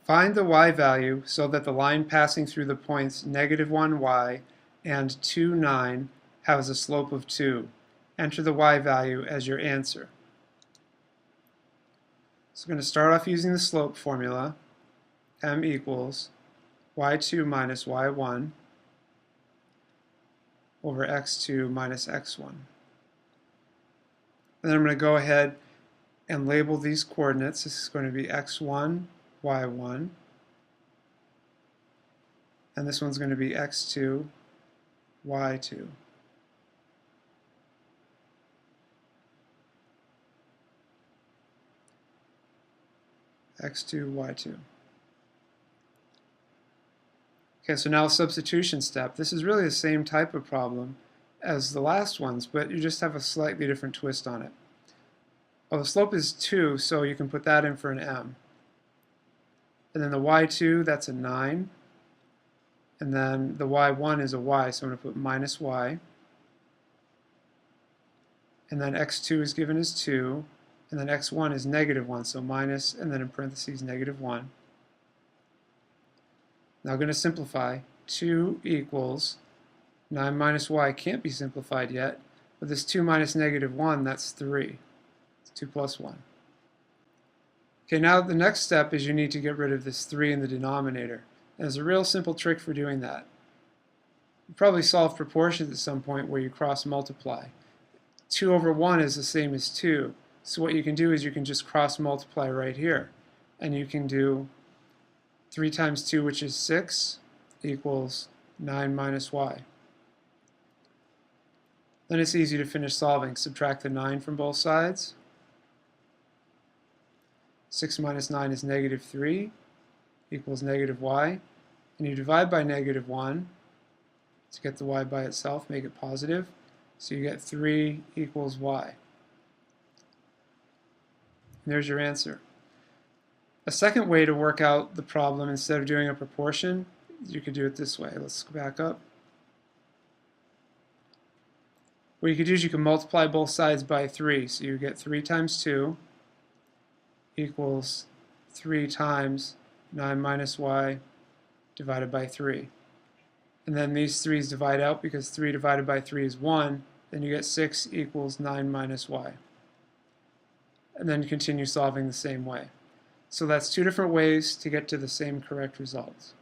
Find the y value so that the line passing through the points -1y and 2, 9 has a slope of 2. Enter the y value as your answer. So we're going to start off using the slope formula. M equals y2 minus y1 over x2 minus x1. And then I'm going to go ahead and label these coordinates. This is going to be x1, y1, and this one's going to be x2, y2. x2, y2. Okay, so now a substitution step. This is really the same type of problem as the last ones, but you just have a slightly different twist on it. Well, the slope is 2, so you can put that in for an m. And then the y2, that's a 9. And then the y1 is a y, so I'm going to put minus y. And then x2 is given as 2. And then x1 is -1, so minus, and then in parentheses, -1. Now I'm going to simplify. 2 equals 9 minus y can't be simplified yet, but this 2 minus -1, that's 3. It's 2 plus 1. Okay, now the next step is you need to get rid of this 3 in the denominator. And there's a real simple trick for doing that. You probably solved proportions at some point where you cross multiply. 2 over 1 is the same as 2. So what you can do is you can just cross multiply right here. And you can do 3 times 2, which is 6, equals 9 minus y. Then it's easy to finish solving. Subtract the 9 from both sides. 6 minus 9 is -3, equals -y. And you divide by -1 to get the y by itself, make it positive. So you get 3 equals y. And there's your answer. A second way to work out the problem instead of doing a proportion, you could do it this way. Let's go back up. What you could do is you can multiply both sides by 3. So you get 3 times 2 equals 3 times 9 minus y divided by 3. And then these 3's divide out because 3 divided by 3 is 1. Then you get 6 equals 9 minus y. And then continue solving the same way. So that's 2 different ways to get to the same correct results.